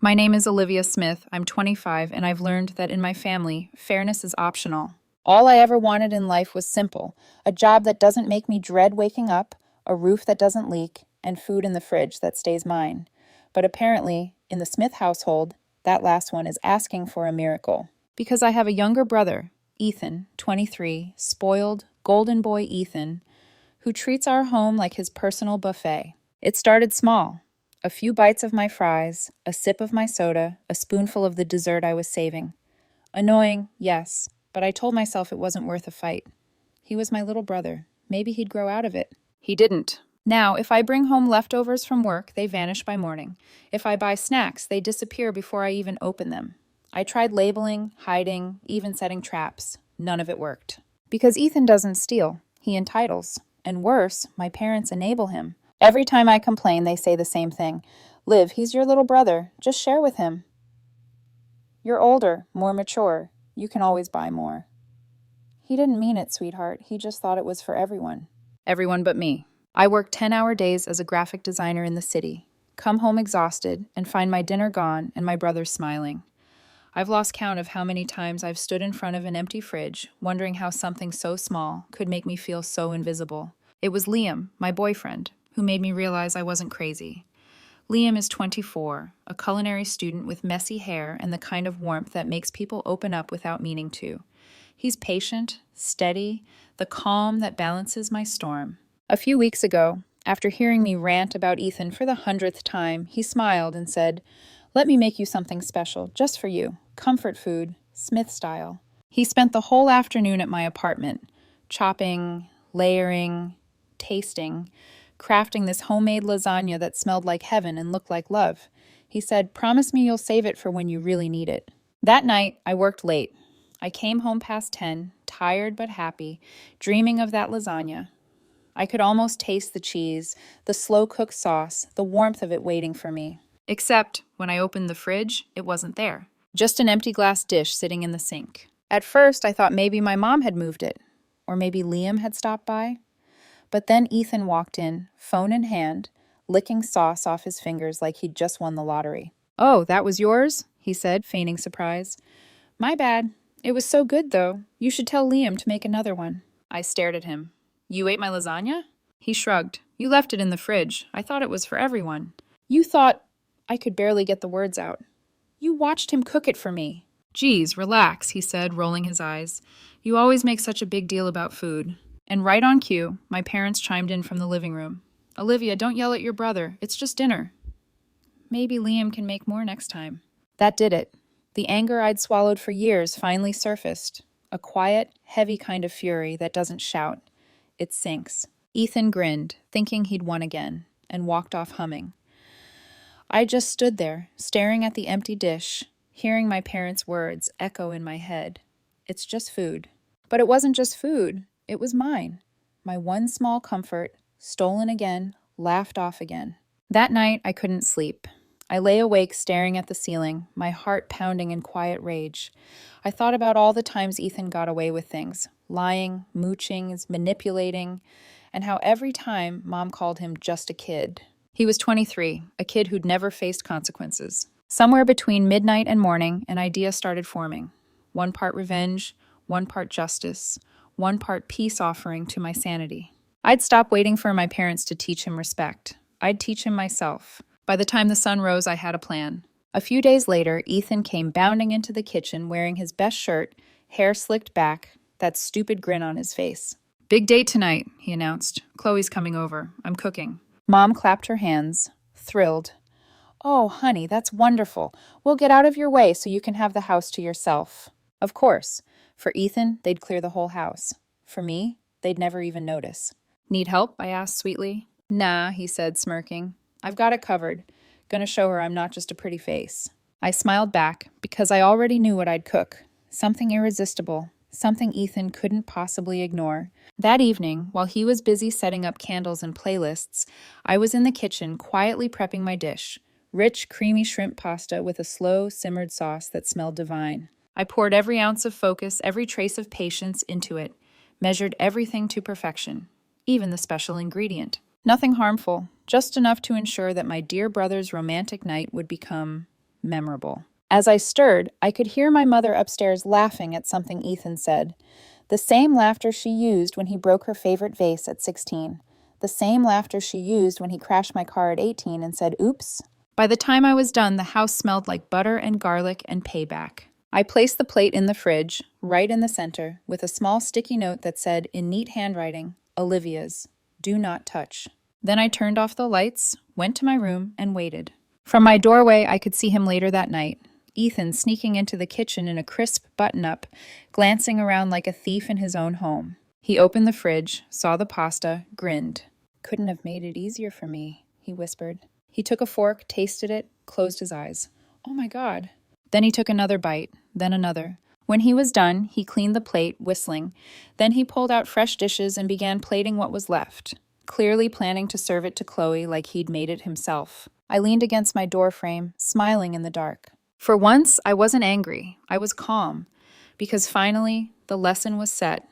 My name is Olivia Smith. I'm 25, and I've learned that in my family, fairness is optional. All I ever wanted in life was simple: a job that doesn't make me dread waking up, a roof that doesn't leak, and food in the fridge that stays mine. But apparently, in the Smith household, that last one is asking for a miracle. Because I have a younger brother, Ethan, 23, spoiled, golden boy Ethan, who treats our home like his personal buffet. It started small. A few bites of my fries, a sip of my soda, a spoonful of the dessert I was saving. Annoying, yes, but I told myself it wasn't worth a fight. He was my little brother. Maybe he'd grow out of it. He didn't. Now, if I bring home leftovers from work, they vanish by morning. If I buy snacks, they disappear before I even open them. I tried labeling, hiding, even setting traps. None of it worked. Because Ethan doesn't steal. He entitles. And worse, my parents enable him. Every time I complain, they say the same thing. Liv, he's your little brother. Just share with him. You're older, more mature. You can always buy more. He didn't mean it, sweetheart. He just thought it was for everyone. Everyone but me. I work 10-hour days as a graphic designer in the city, come home exhausted, and find my dinner gone and my brother smiling. I've lost count of how many times I've stood in front of an empty fridge, wondering how something so small could make me feel so invisible. It was Liam, my boyfriend, who made me realize I wasn't crazy. Liam is 24, a culinary student with messy hair and the kind of warmth that makes people open up without meaning to. He's patient, steady, the calm that balances my storm. A few weeks ago, after hearing me rant about Ethan for the 100th time, he smiled and said, "Let me make you something special, just for you. Comfort food, Smith style." He spent the whole afternoon at my apartment, chopping, layering, tasting, crafting this homemade lasagna that smelled like heaven and looked like love. He said, "Promise me you'll save it for when you really need it." That night, I worked late. I came home past 10, tired but happy, dreaming of that lasagna. I could almost taste the cheese, the slow-cooked sauce, the warmth of it waiting for me. Except, when I opened the fridge, it wasn't there. Just an empty glass dish sitting in the sink. At first, I thought maybe my mom had moved it, or maybe Liam had stopped by. But then Ethan walked in, phone in hand, licking sauce off his fingers like he'd just won the lottery. "Oh, that was yours?" he said, feigning surprise. "My bad. It was so good, though. You should tell Liam to make another one." I stared at him. "You ate my lasagna?" He shrugged. "You left it in the fridge. I thought it was for everyone." "You thought—" I could barely get the words out. "You watched him cook it for me." "Geez, relax," he said, rolling his eyes. "You always make such a big deal about food." And right on cue, my parents chimed in from the living room. "Olivia, don't yell at your brother. It's just dinner." Maybe Liam can make more next time. That did it. The anger I'd swallowed for years finally surfaced. A quiet, heavy kind of fury that doesn't shout. It sinks. Ethan grinned, thinking he'd won again, and walked off humming. I just stood there, staring at the empty dish, hearing my parents' words echo in my head. It's just food. But it wasn't just food. It was mine. My one small comfort, stolen again, laughed off again. That night, I couldn't sleep. I lay awake staring at the ceiling, my heart pounding in quiet rage. I thought about all the times Ethan got away with things, lying, mooching, manipulating, and how every time Mom called him just a kid. He was 23, a kid who'd never faced consequences. Somewhere between midnight and morning, an idea started forming. One part revenge, one part justice, one part peace offering to my sanity. I'd stop waiting for my parents to teach him respect. I'd teach him myself. By the time the sun rose, I had a plan. A few days later, Ethan came bounding into the kitchen wearing his best shirt, hair slicked back, that stupid grin on his face. "Big date tonight," he announced. "Chloe's coming over. I'm cooking." Mom clapped her hands, thrilled. "Oh, honey, that's wonderful. We'll get out of your way so you can have the house to yourself." Of course. For Ethan, they'd clear the whole house. For me, they'd never even notice. "Need help?" I asked sweetly. "Nah," he said, smirking. "I've got it covered. Gonna show her I'm not just a pretty face." I smiled back, because I already knew what I'd cook. Something irresistible. Something Ethan couldn't possibly ignore. That evening, while he was busy setting up candles and playlists, I was in the kitchen quietly prepping my dish. Rich, creamy shrimp pasta with a slow, simmered sauce that smelled divine. I poured every ounce of focus, every trace of patience into it, measured everything to perfection, even the special ingredient. Nothing harmful, just enough to ensure that my dear brother's romantic night would become memorable. As I stirred, I could hear my mother upstairs laughing at something Ethan said. The same laughter she used when he broke her favorite vase at 16. The same laughter she used when he crashed my car at 18 and said, "Oops." By the time I was done, the house smelled like butter and garlic and payback. I placed the plate in the fridge, right in the center, with a small sticky note that said, in neat handwriting, "Olivia's. Do not touch." Then I turned off the lights, went to my room, and waited. From my doorway, I could see him later that night. Ethan sneaking into the kitchen in a crisp button-up, glancing around like a thief in his own home. He opened the fridge, saw the pasta, grinned. "Couldn't have made it easier for me," he whispered. He took a fork, tasted it, closed his eyes. "Oh my God." Then he took another bite, then another. When he was done, he cleaned the plate, whistling. Then he pulled out fresh dishes and began plating what was left, clearly planning to serve it to Chloe like he'd made it himself. I leaned against my door frame, smiling in the dark. For once, I wasn't angry. I was calm, because finally, the lesson was set.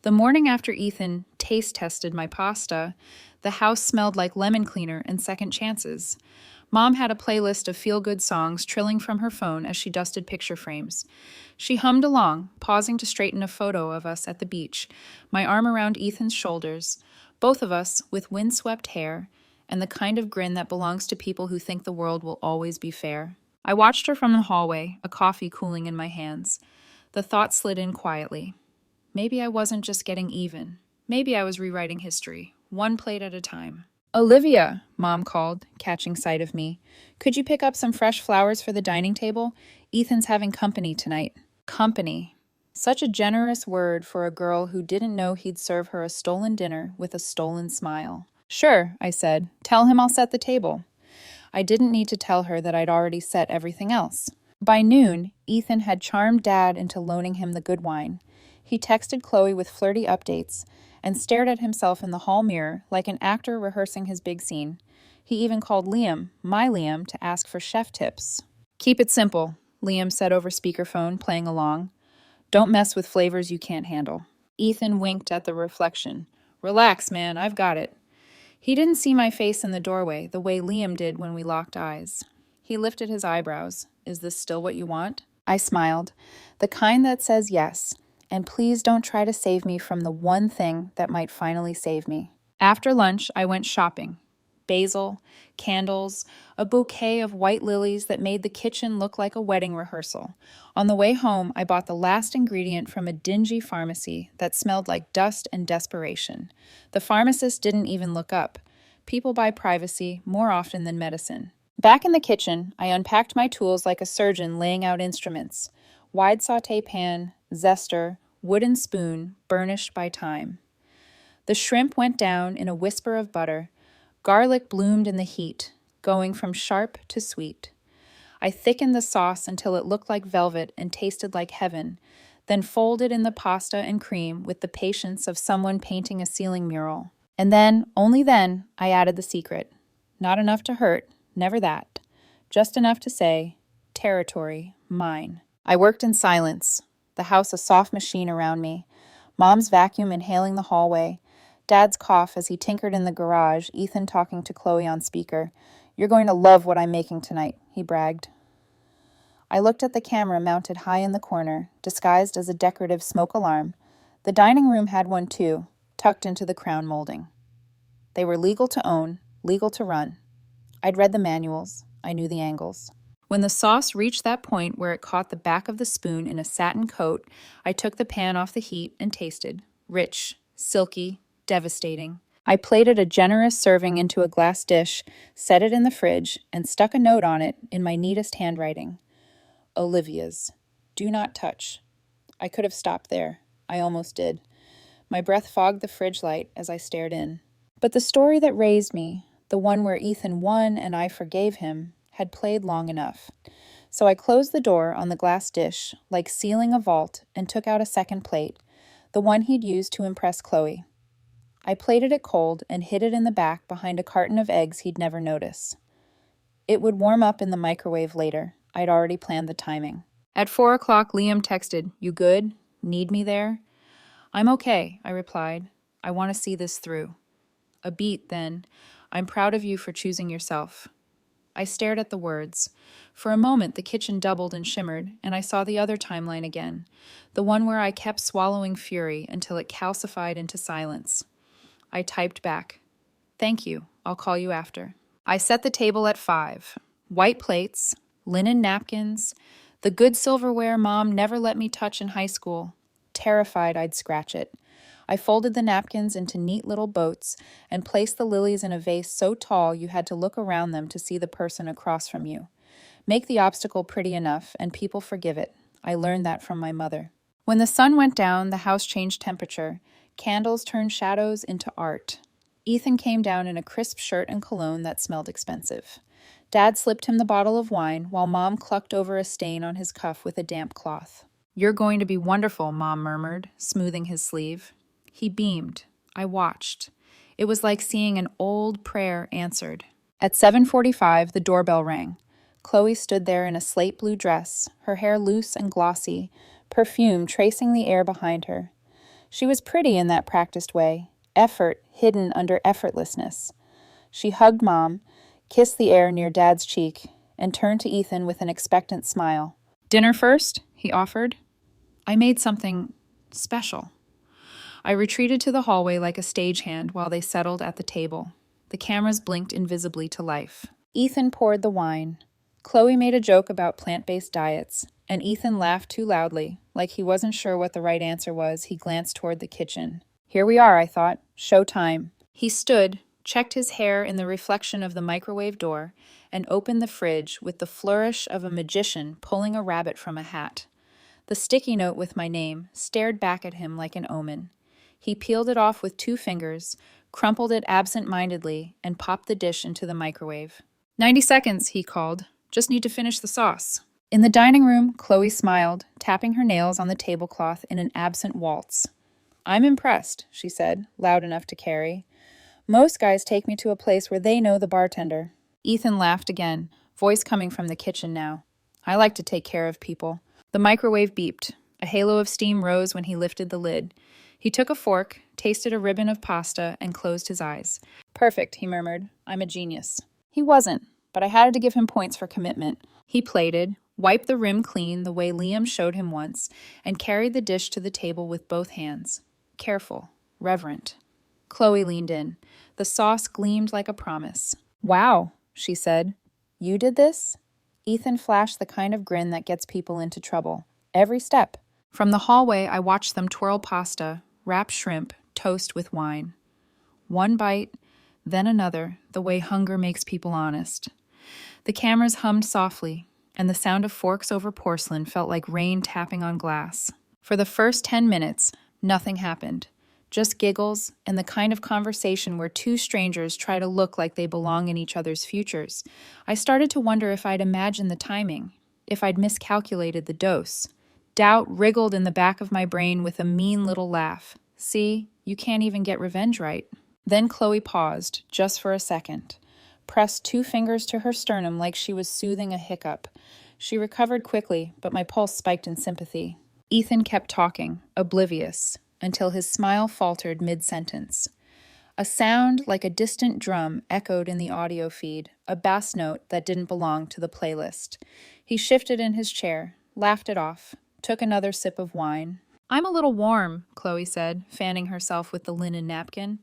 The morning after Ethan taste tested my pasta, the house smelled like lemon cleaner and second chances. Mom had a playlist of feel-good songs trilling from her phone as she dusted picture frames. She hummed along, pausing to straighten a photo of us at the beach, my arm around Ethan's shoulders, both of us with windswept hair and the kind of grin that belongs to people who think the world will always be fair. I watched her from the hallway, a coffee cooling in my hands. The thought slid in quietly. Maybe I wasn't just getting even. Maybe I was rewriting history, one plate at a time. "Olivia," Mom called, catching sight of me. "Could you pick up some fresh flowers for the dining table? Ethan's having company tonight." Company. Such a generous word for a girl who didn't know he'd serve her a stolen dinner with a stolen smile. "Sure," I said. "Tell him I'll set the table." I didn't need to tell her that I'd already set everything else. By noon, Ethan had charmed Dad into loaning him the good wine. He texted Chloe with flirty updates and stared at himself in the hall mirror like an actor rehearsing his big scene. He even called Liam, my Liam, to ask for chef tips. "Keep it simple," Liam said over speakerphone, playing along. "Don't mess with flavors you can't handle." Ethan winked at the reflection. "Relax, man, I've got it." He didn't see my face in the doorway the way Liam did when we locked eyes. He lifted his eyebrows. "Is this still what you want?" I smiled. The kind that says yes. And please don't try to save me from the one thing that might finally save me. After lunch, I went shopping. Basil, candles, a bouquet of white lilies that made the kitchen look like a wedding rehearsal. On the way home, I bought the last ingredient from a dingy pharmacy that smelled like dust and desperation. The pharmacist didn't even look up. People buy privacy more often than medicine. Back in the kitchen, I unpacked my tools like a surgeon laying out instruments. Wide sauté pan, zester, wooden spoon, burnished by time. The shrimp went down in a whisper of butter. Garlic bloomed in the heat, going from sharp to sweet. I thickened the sauce until it looked like velvet and tasted like heaven, then folded in the pasta and cream with the patience of someone painting a ceiling mural. And then, only then, I added the secret. Not enough to hurt, never that. Just enough to say, territory, mine. I worked in silence, the house a soft machine around me, Mom's vacuum inhaling the hallway, Dad's cough as he tinkered in the garage, Ethan talking to Chloe on speaker. "You're going to love what I'm making tonight," he bragged. I looked at the camera mounted high in the corner, disguised as a decorative smoke alarm. The dining room had one too, tucked into the crown molding. They were legal to own, legal to run. I'd read the manuals. I knew the angles. When the sauce reached that point where it caught the back of the spoon in a satin coat, I took the pan off the heat and tasted. Rich, silky, devastating. I plated a generous serving into a glass dish, set it in the fridge, and stuck a note on it in my neatest handwriting. "Olivia's. Do not touch." I could have stopped there. I almost did. My breath fogged the fridge light as I stared in. But the story that raised me, the one where Ethan won and I forgave him, had played long enough. So I closed the door on the glass dish, like sealing a vault, and took out a second plate, the one he'd used to impress Chloe. I plated it cold and hid it in the back behind a carton of eggs he'd never notice. It would warm up in the microwave later. I'd already planned the timing. At 4 o'clock, Liam texted, "You good? Need me there?" "I'm okay," I replied. "I want to see this through." A beat, then. "I'm proud of you for choosing yourself." I stared at the words. For a moment, the kitchen doubled and shimmered, and I saw the other timeline again, the one where I kept swallowing fury until it calcified into silence. I typed back, "Thank you. I'll call you after." I set the table at 5. White plates, linen napkins, the good silverware Mom never let me touch in high school. Terrified I'd scratch it. I folded the napkins into neat little boats and placed the lilies in a vase so tall you had to look around them to see the person across from you. Make the obstacle pretty enough, and people forgive it. I learned that from my mother. When the sun went down, the house changed temperature. Candles turned shadows into art. Ethan came down in a crisp shirt and cologne that smelled expensive. Dad slipped him the bottle of wine, while Mom clucked over a stain on his cuff with a damp cloth. "You're going to be wonderful," Mom murmured, smoothing his sleeve. He beamed. I watched. It was like seeing an old prayer answered. At 7:45, the doorbell rang. Chloe stood there in a slate blue dress, her hair loose and glossy, perfume tracing the air behind her. She was pretty in that practiced way, effort hidden under effortlessness. She hugged Mom, kissed the air near Dad's cheek, and turned to Ethan with an expectant smile. "Dinner first?" he offered. "I made something special." I retreated to the hallway like a stagehand while they settled at the table. The cameras blinked invisibly to life. Ethan poured the wine. Chloe made a joke about plant-based diets, and Ethan laughed too loudly. Like he wasn't sure what the right answer was, he glanced toward the kitchen. Here we are, I thought. Show time. He stood, checked his hair in the reflection of the microwave door, and opened the fridge with the flourish of a magician pulling a rabbit from a hat. The sticky note with my name stared back at him like an omen. He peeled it off with 2 fingers, crumpled it absent-mindedly, and popped the dish into the microwave. 90 seconds, he called. Just need to finish the sauce. In the dining room, Chloe smiled, tapping her nails on the tablecloth in an absent waltz. "I'm impressed," she said, loud enough to carry. "Most guys take me to a place where they know the bartender." Ethan laughed again, voice coming from the kitchen now. "I like to take care of people." The microwave beeped. A halo of steam rose when he lifted the lid. He took a fork, tasted a ribbon of pasta, and closed his eyes. "Perfect," he murmured. "I'm a genius." He wasn't, but I had to give him points for commitment. He plated, wiped the rim clean the way Liam showed him once, and carried the dish to the table with both hands. Careful, reverent. Chloe leaned in. The sauce gleamed like a promise. "Wow," she said. "You did this?" Ethan flashed the kind of grin that gets people into trouble. Every step. From the hallway, I watched them twirl pasta, wrap shrimp, toast with wine. One bite, then another, the way hunger makes people honest. The cameras hummed softly, and the sound of forks over porcelain felt like rain tapping on glass. For the first 10 minutes, nothing happened. Just giggles and the kind of conversation where 2 strangers try to look like they belong in each other's futures. I started to wonder if I'd imagined the timing, if I'd miscalculated the dose. Doubt wriggled in the back of my brain with a mean little laugh. "See, you can't even get revenge right." Then Chloe paused, just for a second, pressed 2 fingers to her sternum like she was soothing a hiccup. She recovered quickly, but my pulse spiked in sympathy. Ethan kept talking, oblivious, until his smile faltered mid-sentence. A sound like a distant drum echoed in the audio feed, a bass note that didn't belong to the playlist. He shifted in his chair, laughed it off, took another sip of wine. "I'm a little warm," Chloe said, fanning herself with the linen napkin.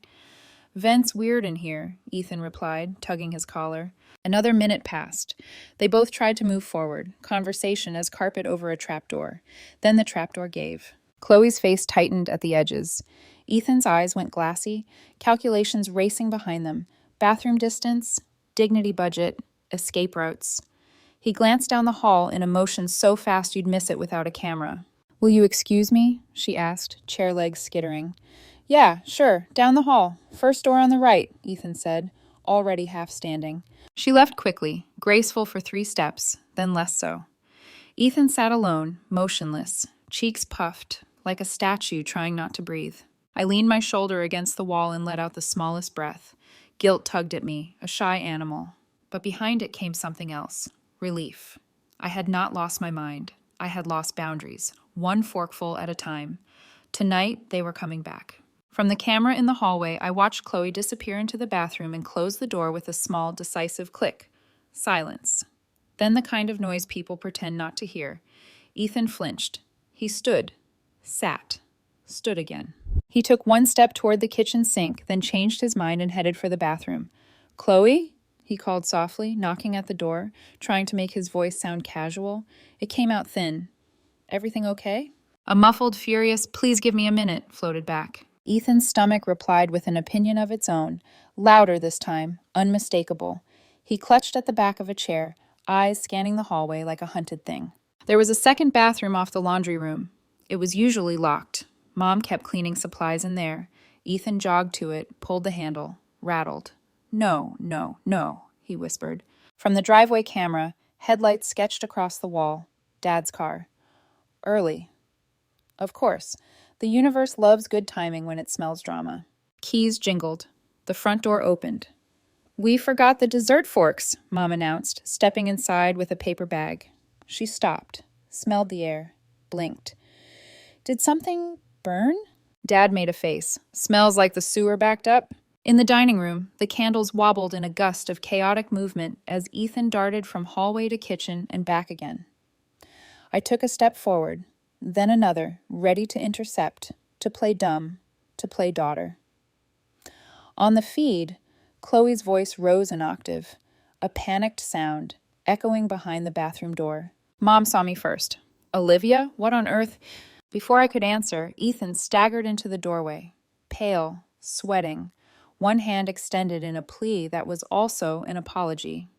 "Vent's weird in here," Ethan replied, tugging his collar. Another minute passed. They both tried to move forward, conversation as carpet over a trapdoor. Then the trapdoor gave. Chloe's face tightened at the edges. Ethan's eyes went glassy, calculations racing behind them. Bathroom distance, dignity budget, escape routes. He glanced down the hall in a motion so fast you'd miss it without a camera. "Will you excuse me?" she asked, chair legs skittering. "Yeah, sure, down the hall. First door on the right," Ethan said, already half standing. She left quickly, graceful for 3 steps, then less so. Ethan sat alone, motionless, cheeks puffed, like a statue trying not to breathe. I leaned my shoulder against the wall and let out the smallest breath. Guilt tugged at me, a shy animal. But behind it came something else. Relief. I had not lost my mind. I had lost boundaries, one forkful at a time. Tonight, they were coming back. From the camera in the hallway, I watched Chloe disappear into the bathroom and close the door with a small, decisive click. Silence. Then the kind of noise people pretend not to hear. Ethan flinched. He stood, sat, stood again. He took one step toward the kitchen sink, then changed his mind and headed for the bathroom. "Chloe?" he called softly, knocking at the door, trying to make his voice sound casual. It came out thin. "Everything okay?" A muffled, furious, "Please give me a minute," floated back. Ethan's stomach replied with an opinion of its own, louder this time, unmistakable. He clutched at the back of a chair, eyes scanning the hallway like a hunted thing. There was a second bathroom off the laundry room. It was usually locked. Mom kept cleaning supplies in there. Ethan jogged to it, pulled the handle, rattled. "No, no, no," he whispered. From the driveway camera, headlights sketched across the wall. Dad's car. Early. Of course. The universe loves good timing when it smells drama. Keys jingled. The front door opened. "We forgot the dessert forks," Mom announced, stepping inside with a paper bag. She stopped, smelled the air, blinked. "Did something burn?" Dad made a face. "Smells like the sewer backed up." In the dining room, the candles wobbled in a gust of chaotic movement as Ethan darted from hallway to kitchen and back again. I took a step forward, then another, ready to intercept, to play dumb, to play daughter. On the feed, Chloe's voice rose an octave, a panicked sound, echoing behind the bathroom door. Mom saw me first. "Olivia? What on earth?" Before I could answer, Ethan staggered into the doorway, pale, sweating, one hand extended in a plea that was also an apology.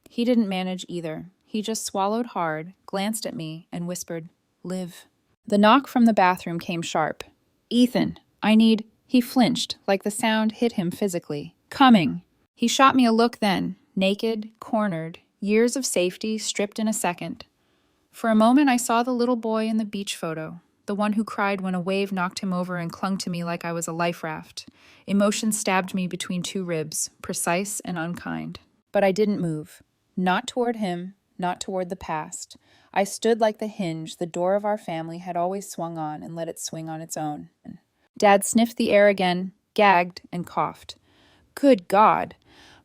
He didn't manage either. He just swallowed hard, glanced at me, and whispered, "Liv." The knock from the bathroom came sharp. "Ethan, I need—" He flinched, like the sound hit him physically. "Coming." He shot me a look then, naked, cornered, years of safety stripped in a second. For a moment I saw the little boy in the beach photo, the one who cried when a wave knocked him over and clung to me like I was a life raft. Emotion stabbed me between two ribs, precise and unkind. But I didn't move. Not toward him, not toward the past. I stood like the hinge the door of our family had always swung on and let it swing on its own. Dad sniffed the air again, gagged, and coughed. Good God!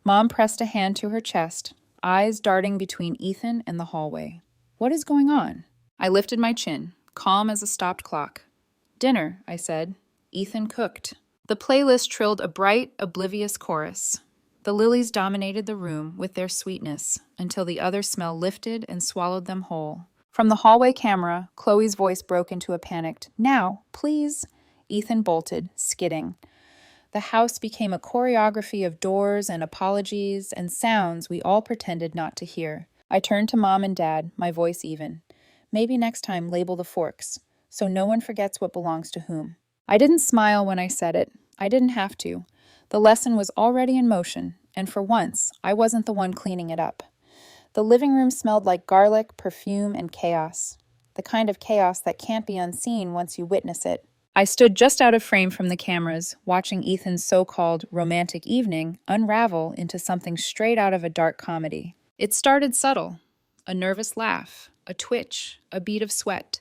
Mom pressed a hand to her chest, eyes darting between Ethan and the hallway. What is going on? I lifted my chin, calm as a stopped clock. "Dinner," I said. Ethan cooked. The playlist trilled a bright, oblivious chorus. The lilies dominated the room with their sweetness until the other smell lifted and swallowed them whole. From the hallway camera, Chloe's voice broke into a panicked, "Now, please." Ethan bolted, skidding. The house became a choreography of doors and apologies and sounds we all pretended not to hear. I turned to Mom and Dad, my voice even. Maybe next time label the forks, so no one forgets what belongs to whom. I didn't smile when I said it. I didn't have to. The lesson was already in motion, and for once, I wasn't the one cleaning it up. The living room smelled like garlic, perfume, and chaos. The kind of chaos that can't be unseen once you witness it. I stood just out of frame from the cameras, watching Ethan's so-called romantic evening unravel into something straight out of a dark comedy. It started subtle, a nervous laugh, a twitch, a bead of sweat.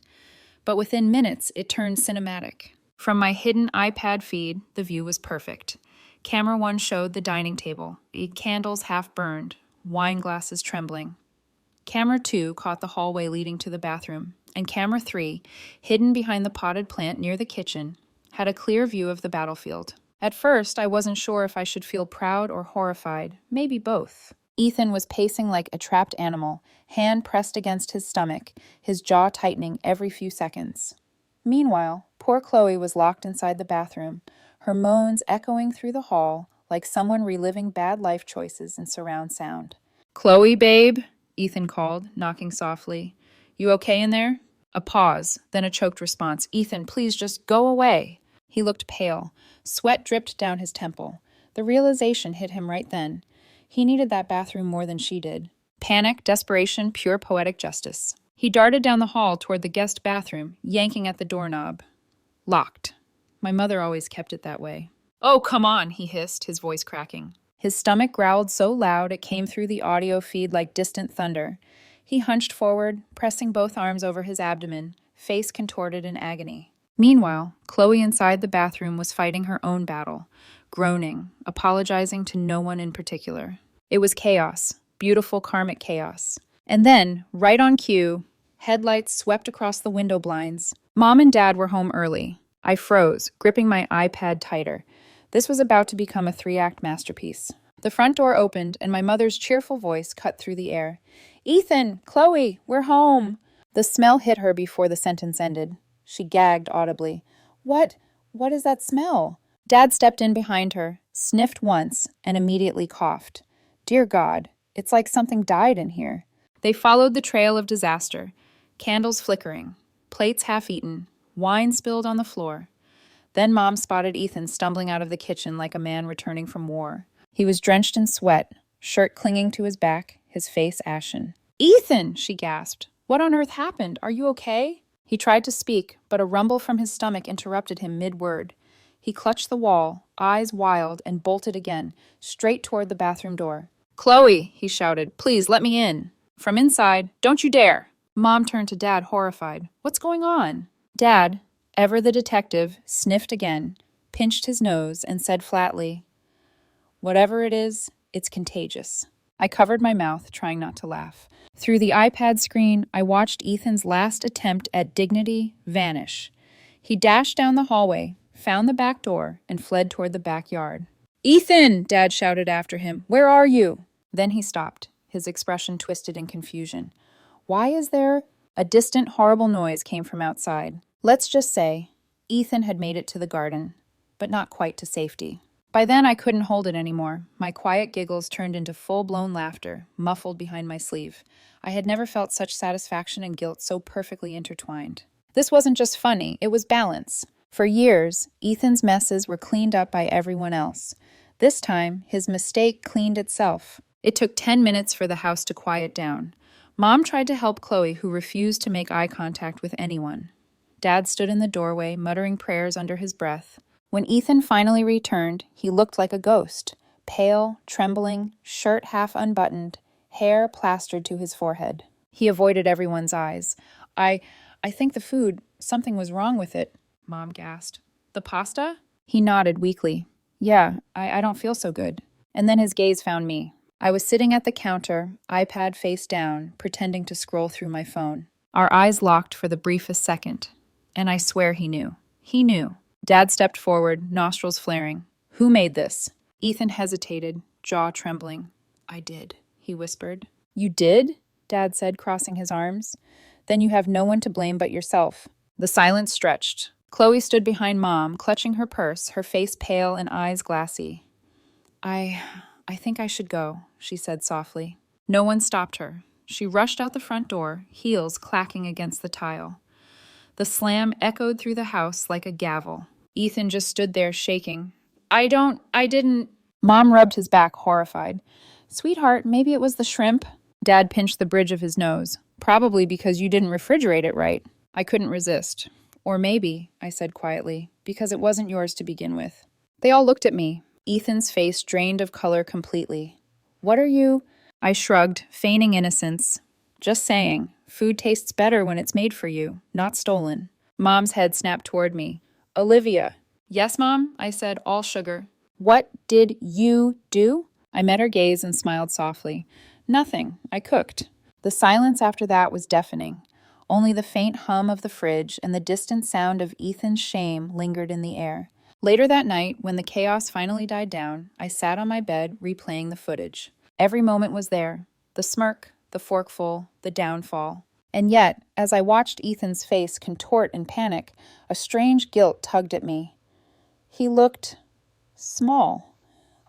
But within minutes, it turned cinematic. From my hidden iPad feed, the view was perfect. Camera 1 showed the dining table, candles half burned, wine glasses trembling. Camera 2 caught the hallway leading to the bathroom, and camera 3, hidden behind the potted plant near the kitchen, had a clear view of the battlefield. At first, I wasn't sure if I should feel proud or horrified, maybe both. Ethan was pacing like a trapped animal, hand pressed against his stomach, his jaw tightening every few seconds. Meanwhile, poor Chloe was locked inside the bathroom, her moans echoing through the hall like someone reliving bad life choices in surround sound. "Chloe, babe," Ethan called, knocking softly. "You okay in there?" A pause, then a choked response. "Ethan, please just go away." He looked pale. Sweat dripped down his temple. The realization hit him right then. He needed that bathroom more than she did. Panic, desperation, pure poetic justice. He darted down the hall toward the guest bathroom, yanking at the doorknob. Locked. My mother always kept it that way. "Oh, come on," he hissed, his voice cracking. His stomach growled so loud it came through the audio feed like distant thunder. He hunched forward, pressing both arms over his abdomen, face contorted in agony. Meanwhile, Chloe inside the bathroom was fighting her own battle, groaning, apologizing to no one in particular. It was chaos, beautiful karmic chaos. And then, right on cue, headlights swept across the window blinds. Mom and Dad were home early. I froze, gripping my iPad tighter. This was about to become a three-act masterpiece. The front door opened, and my mother's cheerful voice cut through the air. "Ethan, Chloe, we're home." The smell hit her before the sentence ended. She gagged audibly. What is that smell?" Dad stepped in behind her, sniffed once, and immediately coughed. Dear God, it's like something died in here. They followed the trail of disaster. Candles flickering, plates half-eaten, wine spilled on the floor. Then Mom spotted Ethan stumbling out of the kitchen like a man returning from war. He was drenched in sweat, shirt clinging to his back, his face ashen. "Ethan!" she gasped. "What on earth happened? Are you okay?" He tried to speak, but a rumble from his stomach interrupted him mid-word. He clutched the wall, eyes wild, and bolted again, straight toward the bathroom door. "Chloe," he shouted, "please let me in." From inside, "Don't you dare!" Mom turned to Dad, horrified. "What's going on?" Dad, ever the detective, sniffed again, pinched his nose, and said flatly, "Whatever it is, it's contagious." I covered my mouth, trying not to laugh. Through the iPad screen, I watched Ethan's last attempt at dignity vanish. He dashed down the hallway, found the back door, and fled toward the backyard. "Ethan!" Dad shouted after him. "Where are you?" Then he stopped, his expression twisted in confusion. "Why is there—" A distant, horrible noise came from outside. Let's just say, Ethan had made it to the garden, but not quite to safety. By then, I couldn't hold it anymore. My quiet giggles turned into full-blown laughter, muffled behind my sleeve. I had never felt such satisfaction and guilt so perfectly intertwined. This wasn't just funny, it was balance. For years, Ethan's messes were cleaned up by everyone else. This time, his mistake cleaned itself. It took 10 minutes for the house to quiet down. Mom tried to help Chloe, who refused to make eye contact with anyone. Dad stood in the doorway, muttering prayers under his breath. When Ethan finally returned, he looked like a ghost, pale, trembling, shirt half unbuttoned, hair plastered to his forehead. He avoided everyone's eyes. I think the food, something was wrong with it," Mom gasped. "The pasta?" He nodded weakly. "Yeah, I don't feel so good." And then his gaze found me. I was sitting at the counter, iPad face down, pretending to scroll through my phone. Our eyes locked for the briefest second. And I swear he knew. He knew. Dad stepped forward, nostrils flaring. "Who made this?" Ethan hesitated, jaw trembling. "I did," he whispered. "You did?" Dad said, crossing his arms. "Then you have no one to blame but yourself." The silence stretched. Chloe stood behind Mom, clutching her purse, her face pale and eyes glassy. I think I should go," she said softly. No one stopped her. She rushed out the front door, heels clacking against the tile. The slam echoed through the house like a gavel. Ethan just stood there shaking. I didn't. Mom rubbed his back, horrified. "Sweetheart, maybe it was the shrimp." Dad pinched the bridge of his nose. "Probably because you didn't refrigerate it right." I couldn't resist. "Or maybe," I said quietly, "because it wasn't yours to begin with." They all looked at me. Ethan's face drained of color completely. "What are you—" I shrugged, feigning innocence. "Just saying, food tastes better when it's made for you, not stolen." Mom's head snapped toward me. "Olivia." "Yes, Mom?" I said, all sugar. "What did you do?" I met her gaze and smiled softly. "Nothing. I cooked." The silence after that was deafening. Only the faint hum of the fridge and the distant sound of Ethan's shame lingered in the air. Later that night, when the chaos finally died down, I sat on my bed, replaying the footage. Every moment was there. The smirk, the forkful, the downfall. And yet, as I watched Ethan's face contort in panic, a strange guilt tugged at me. He looked small,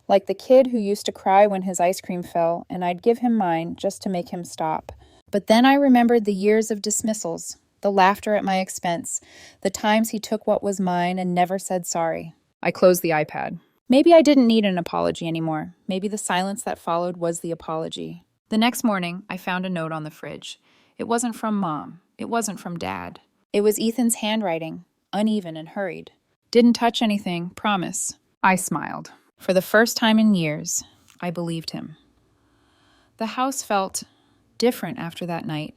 like the kid who used to cry when his ice cream fell, and I'd give him mine just to make him stop. But then I remembered the years of dismissals, the laughter at my expense, the times he took what was mine and never said sorry. I closed the iPad. Maybe I didn't need an apology anymore. Maybe the silence that followed was the apology. The next morning, I found a note on the fridge. It wasn't from Mom. It wasn't from Dad. It was Ethan's handwriting, uneven and hurried. "Didn't touch anything, promise." I smiled. For the first time in years, I believed him. The house felt different after that night.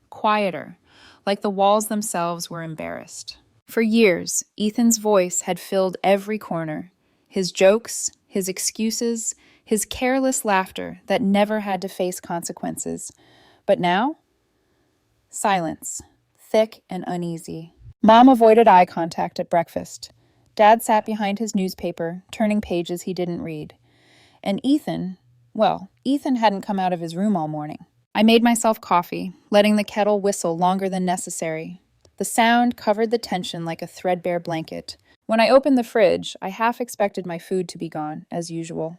Quieter, like the walls themselves were embarrassed. For years, Ethan's voice had filled every corner. His jokes, his excuses, his careless laughter that never had to face consequences. But now, silence, thick and uneasy. Mom avoided eye contact at breakfast. Dad sat behind his newspaper, turning pages he didn't read. And Ethan hadn't come out of his room all morning. I made myself coffee, letting the kettle whistle longer than necessary. The sound covered the tension like a threadbare blanket. When I opened the fridge, I half expected my food to be gone, as usual.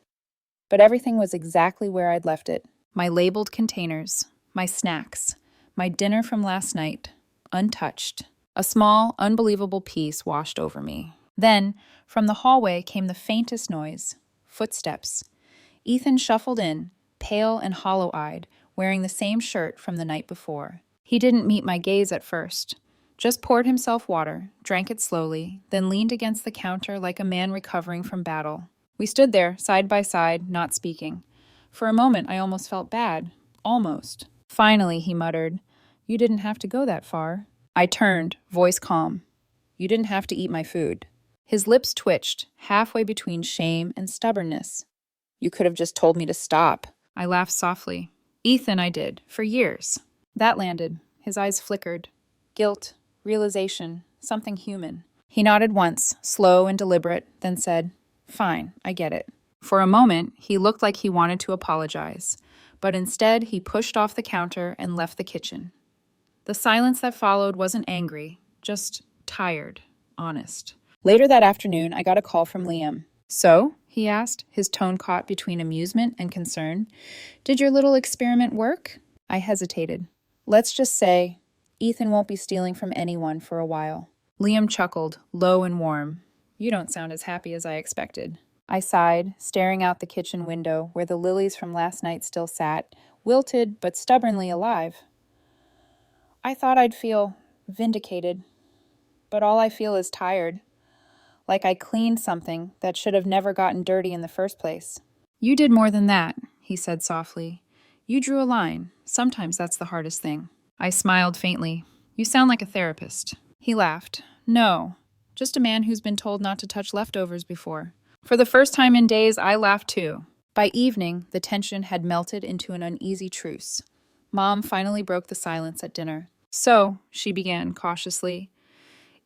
But everything was exactly where I'd left it. My labeled containers, my snacks, my dinner from last night, untouched. A small, unbelievable peace washed over me. Then, from the hallway came the faintest noise. Footsteps. Ethan shuffled in, pale and hollow-eyed, wearing the same shirt from the night before. He didn't meet my gaze at first. Just poured himself water, drank it slowly, then leaned against the counter like a man recovering from battle. We stood there, side by side, not speaking. For a moment, I almost felt bad. Almost. Finally, he muttered, "You didn't have to go that far." I turned, voice calm. "You didn't have to eat my food." His lips twitched, halfway between shame and stubbornness. "You could have just told me to stop." I laughed softly. "Ethan, I did, for years." That landed. His eyes flickered. Guilt, realization, something human. He nodded once, slow and deliberate, then said, "Fine, I get it." For a moment, he looked like he wanted to apologize, but instead he pushed off the counter and left the kitchen. The silence that followed wasn't angry, just tired, honest. Later that afternoon, I got a call from Liam. "So?" he asked, his tone caught between amusement and concern. "Did your little experiment work?" I hesitated. "Let's just say, Ethan won't be stealing from anyone for a while." Liam chuckled, low and warm. "You don't sound as happy as I expected." I sighed, staring out the kitchen window where the lilies from last night still sat, wilted but stubbornly alive. "I thought I'd feel vindicated, but all I feel is tired. Like I cleaned something that should have never gotten dirty in the first place." "You did more than that," he said softly. "You drew a line. Sometimes that's the hardest thing." I smiled faintly. "You sound like a therapist." He laughed. "No, just a man who's been told not to touch leftovers before." For the first time in days, I laughed too. By evening, the tension had melted into an uneasy truce. Mom finally broke the silence at dinner. "So," she began cautiously,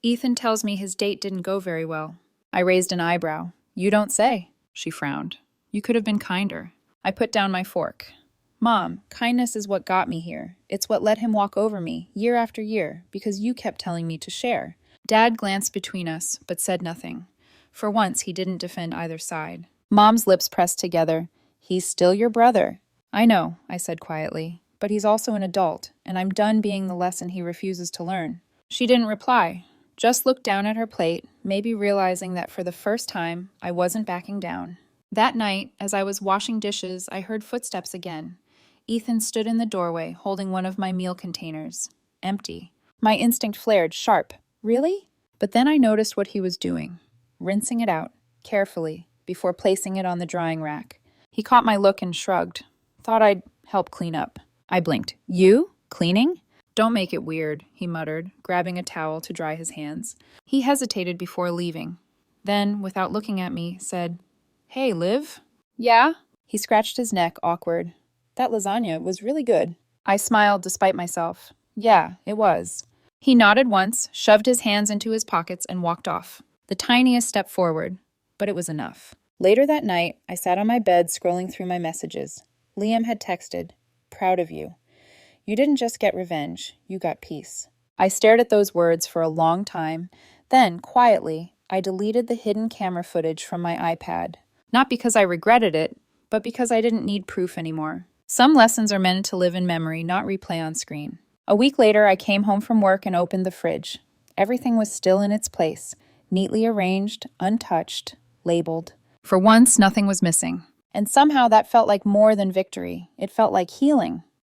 "Ethan tells me his date didn't go very well." I raised an eyebrow. "You don't say." She frowned. "You could have been kinder." I put down my fork. "Mom, kindness is what got me here. It's what let him walk over me, year after year, because you kept telling me to share." Dad glanced between us, but said nothing. For once, he didn't defend either side. Mom's lips pressed together. "He's still your brother." "I know," I said quietly, "but he's also an adult, and I'm done being the lesson he refuses to learn." She didn't reply, just looked down at her plate, maybe realizing that for the first time, I wasn't backing down. That night, as I was washing dishes, I heard footsteps again. Ethan stood in the doorway, holding one of my meal containers. Empty. My instinct flared, sharp. "Really?" But then I noticed what he was doing. Rinsing it out, carefully, before placing it on the drying rack. He caught my look and shrugged. "Thought I'd help clean up." I blinked. "You? Cleaning?" "Don't make it weird," he muttered, grabbing a towel to dry his hands. He hesitated before leaving. Then, without looking at me, said, "Hey, Liv?" "Yeah?" He scratched his neck, awkward. "That lasagna was really good." I smiled despite myself. "Yeah, it was." He nodded once, shoved his hands into his pockets, and walked off. The tiniest step forward, but it was enough. Later that night, I sat on my bed scrolling through my messages. Liam had texted, "Proud of you. You didn't just get revenge, you got peace." I stared at those words for a long time. Then, quietly, I deleted the hidden camera footage from my iPad. Not because I regretted it, but because I didn't need proof anymore. Some lessons are meant to live in memory, not replay on screen. A week later, I came home from work and opened the fridge. Everything was still in its place, neatly arranged, untouched, labeled. For once, nothing was missing. And somehow that felt like more than victory. It felt like healing.